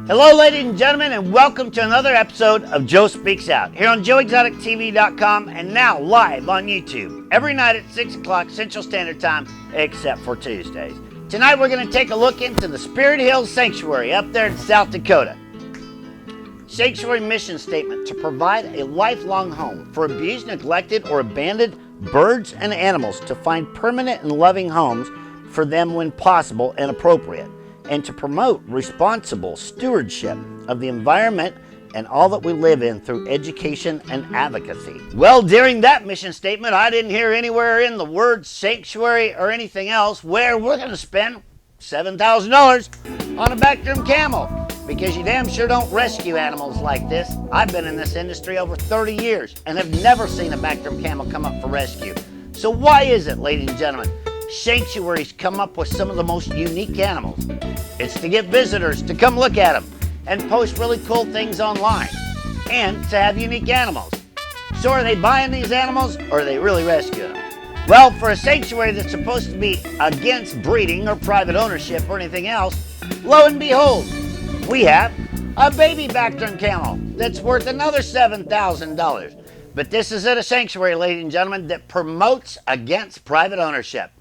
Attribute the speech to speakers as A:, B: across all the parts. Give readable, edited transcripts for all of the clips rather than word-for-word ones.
A: Hello, ladies and gentlemen, and welcome to another episode of Joe Speaks Out here on JoeExoticTV.com and now live on YouTube every night at 6 o'clock Central Standard Time, except for Tuesdays. Tonight, we're going to take a look into the Spirit Hills Sanctuary up there in South Dakota. Sanctuary mission statement: to provide a lifelong home for abused, neglected, or abandoned birds and animals, to find permanent and loving homes for them when possible and appropriate, and to promote responsible stewardship of the environment and all that we live in through education and advocacy. Well, during that mission statement, I didn't hear anywhere in the word sanctuary or anything else where we're going to spend $7,000 on a Bactrim camel, because you damn sure don't rescue animals like this. I've been in this industry over 30 years and have never seen a Bactrim camel come up for rescue. So why is it, ladies and gentlemen, sanctuaries come up with some of the most unique animals? It's to get visitors to come look at them and post really cool things online and to have unique animals. So are they buying these animals or are they really rescuing them? Well, for a sanctuary that's supposed to be against breeding or private ownership or anything else, lo and behold, we have a baby Bactrim camel that's worth another $7,000. But this is at a sanctuary, ladies and gentlemen, that promotes against private ownership.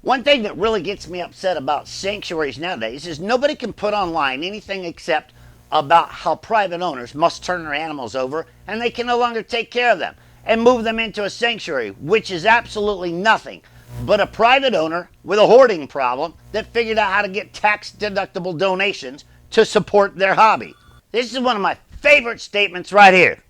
A: One thing that really gets me upset about sanctuaries nowadays is nobody can put online anything except about how private owners must turn their animals over and they can no longer take care of them and move them into a sanctuary, which is absolutely nothing but a private owner with a hoarding problem that figured out how to get tax-deductible donations to support their hobby. This is one of my favorite statements right here.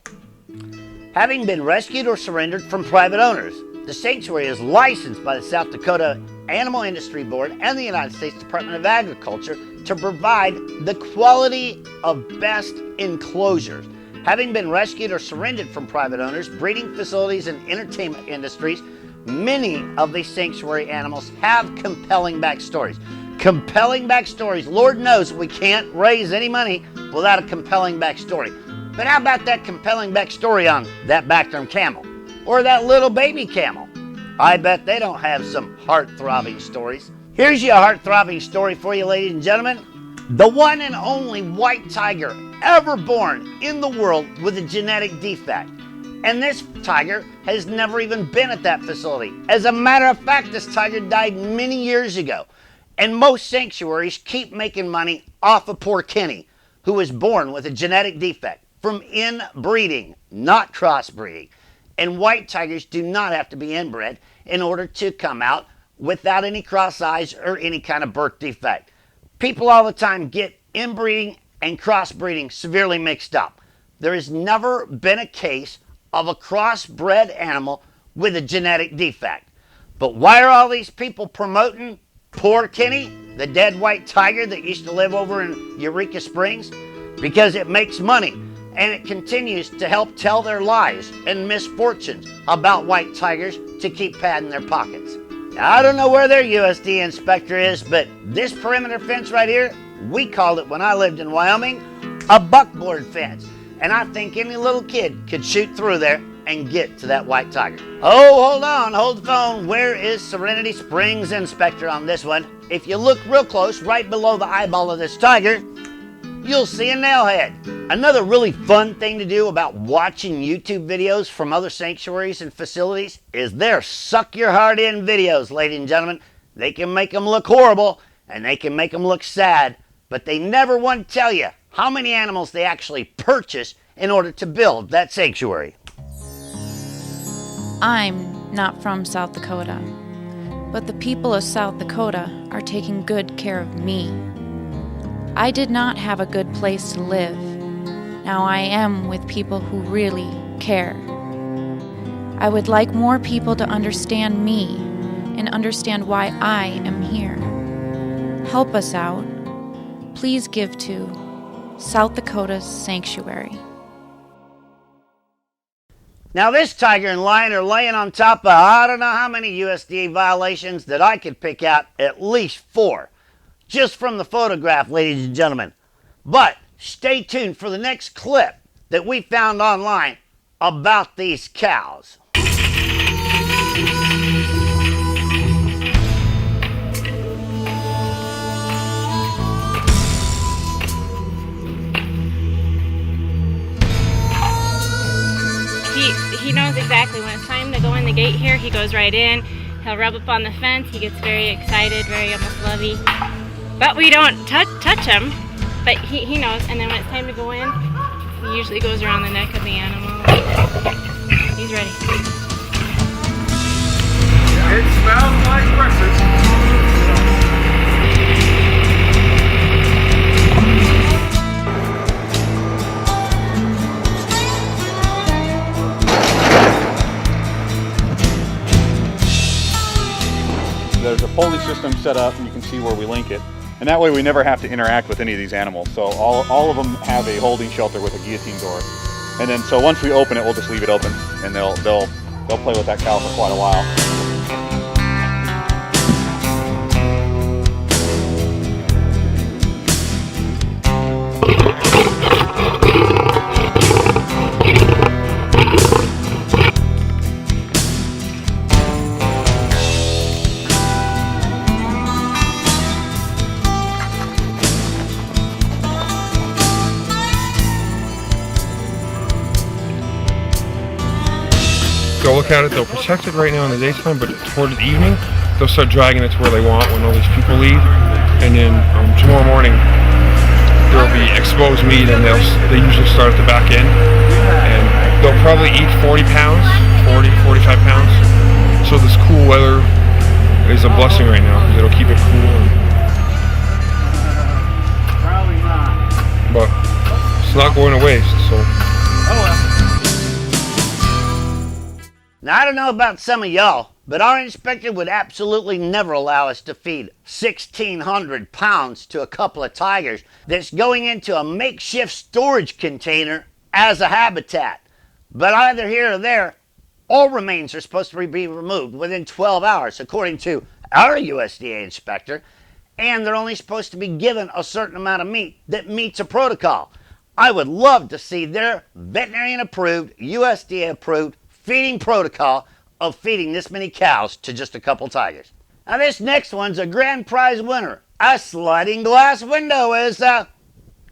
A: Having been rescued or surrendered from private owners, the sanctuary is licensed by the South Dakota Animal Industry Board and the United States Department of Agriculture to provide the quality of best enclosures. Having been rescued or surrendered from private owners, breeding facilities, and entertainment industries, many of these sanctuary animals have compelling backstories. Compelling backstories. Lord knows we can't raise any money without a compelling backstory. But how about that compelling backstory on that Bactrim camel? Or that little baby camel? I bet they don't have some heart-throbbing stories. Here's your heart-throbbing story for you, ladies and gentlemen. The one and only white tiger ever born in the world with a genetic defect. And this tiger has never even been at that facility. As a matter of fact, this tiger died many years ago. And most sanctuaries keep making money off of poor Kenny, who was born with a genetic defect from inbreeding, not crossbreeding. And white tigers do not have to be inbred in order to come out without any cross eyes or any kind of birth defect. People all the time get inbreeding and crossbreeding severely mixed up. There has never been a case of a crossbred animal with a genetic defect. But why are all these people promoting poor Kenny, the dead white tiger that used to live over in Eureka Springs? Because it makes money. And it continues to help tell their lies and misfortunes about white tigers to keep padding their pockets. Now, I don't know where their USD inspector is, but this perimeter fence right here, we called it when I lived in Wyoming, a buckboard fence. And I think any little kid could shoot through there and get to that white tiger. Oh, hold on, hold the phone. Where is Serenity Springs inspector on this one? If you look real close, right below the eyeball of this tiger, you'll see a nail head. Another really fun thing to do about watching YouTube videos from other sanctuaries and facilities is their suck your heart in videos, ladies and gentlemen. They can make them look horrible and they can make them look sad, but they never want to tell you how many animals they actually purchase in order to build that sanctuary.
B: I'm not from South Dakota, but the people of South Dakota are taking good care of me. I did not have a good place to live. Now I am with people who really care. I would like more people to understand me and understand why I am here. Help us out. Please give to South Dakota's Sanctuary.
A: Now this tiger and lion are laying on top of I don't know how many USDA violations that I could pick out at least 4. Just from the photograph, ladies and gentlemen. But stay tuned for the next clip that we found online about these cows.
C: knows exactly when it's time to go in the gate here. He goes right in. He'll rub up on the fence. He gets very excited, very almost lovey. But we don't touch him. But he knows. And then when it's time to go in, he usually goes around the neck of the animal. He's ready.
D: It smells like breakfast. There's a pulley system set up, and you can see where we link it. And that way we never have to interact with any of these animals. So all of them have a holding shelter with a guillotine door. And then so once we open it, we'll just leave it open, and they'll play with that cow for quite a while.
E: Go look at it. They'll protect it right now in the daytime, but toward the evening, they'll start dragging it to where they want when all these people leave. And then tomorrow morning, there'll be exposed meat, and they usually start at the back end. And they'll probably eat 40 pounds, 40, 45 pounds. So this cool weather is a blessing right now because it'll keep it cool.
A: Probably not.
E: But it's not going to waste. So.
A: Oh well. Now, I don't know about some of y'all, but our inspector would absolutely never allow us to feed 1,600 pounds to a couple of tigers that's going into a makeshift storage container as a habitat. But either here or there, all remains are supposed to be removed within 12 hours, according to our USDA inspector, and they're only supposed to be given a certain amount of meat that meets a protocol. I would love to see their veterinarian-approved, USDA-approved feeding protocol of feeding this many cows to just a couple tigers. Now this next one's a grand prize winner. A sliding glass window is a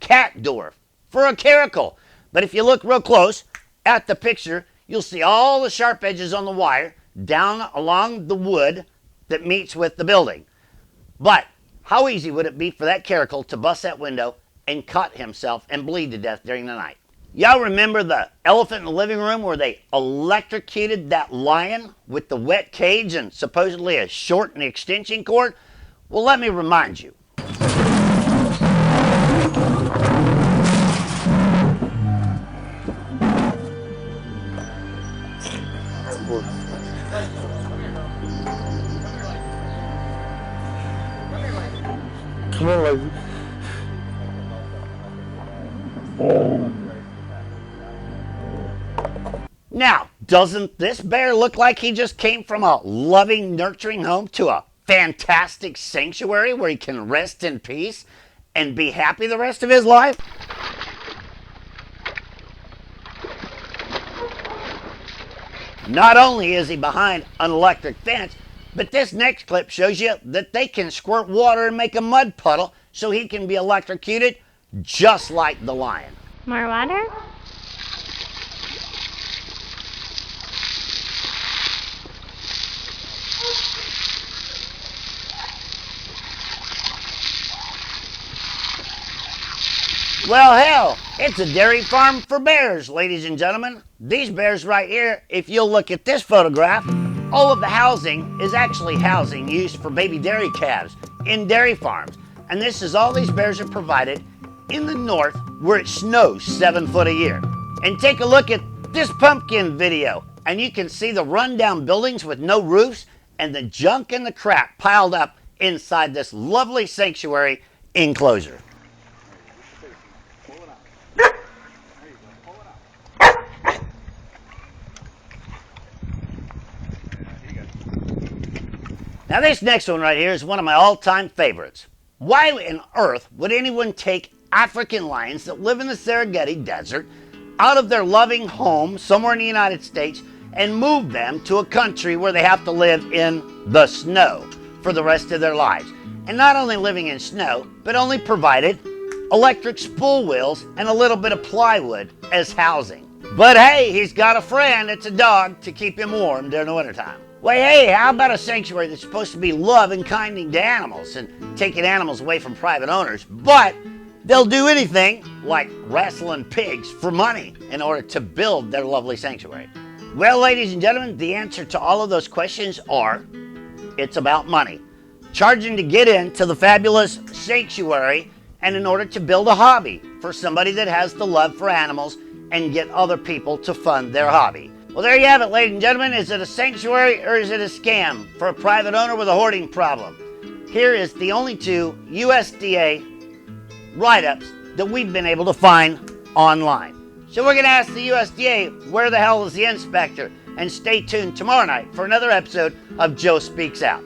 A: cat door for a caracal. But if you look real close at the picture, you'll see all the sharp edges on the wire down along the wood that meets with the building. But how easy would it be for that caracal to bust that window and cut himself and bleed to death during the night? Y'all remember the elephant in the living room where they electrocuted that lion with the wet cage and supposedly a shortened extension cord? Well, let me remind you.
E: Come on, lady.
A: Now, doesn't this bear look like he just came from a loving, nurturing home to a fantastic sanctuary where he can rest in peace and be happy the rest of his life? Not only is he behind an electric fence, but this next clip shows you that they can squirt water and make a mud puddle so he can be electrocuted just like the lion.
C: More water?
A: Well, hell, it's a dairy farm for bears, ladies and gentlemen. These bears right here, if you'll look at this photograph, all of the housing is actually housing used for baby dairy calves in dairy farms. And this is all these bears are provided in the north where it snows 7 foot a year. And take a look at this pumpkin video, and you can see the rundown buildings with no roofs and the junk and the crap piled up inside this lovely sanctuary enclosure. Now this next one right here is one of my all-time favorites. Why on earth would anyone take African lions that live in the Serengeti Desert out of their loving home somewhere in the United States and move them to a country where they have to live in the snow for the rest of their lives? And not only living in snow, but only provided electric spool wheels and a little bit of plywood as housing. But hey, he's got a friend. It's a dog to keep him warm during the wintertime. Well, hey, how about a sanctuary that's supposed to be loving, kinding to animals and taking animals away from private owners, but they'll do anything like wrestling pigs for money in order to build their lovely sanctuary? Well, ladies and gentlemen, the answer to all of those questions are, it's about money. Charging to get into the fabulous sanctuary and in order to build a hobby for somebody that has the love for animals and get other people to fund their hobby. Well, there you have it, ladies and gentlemen. Is it a sanctuary or is it a scam for a private owner with a hoarding problem? Here is the only two USDA write-ups that we've been able to find online. So we're going to ask the USDA, where the hell is the inspector? And stay tuned tomorrow night for another episode of Joe Speaks Out.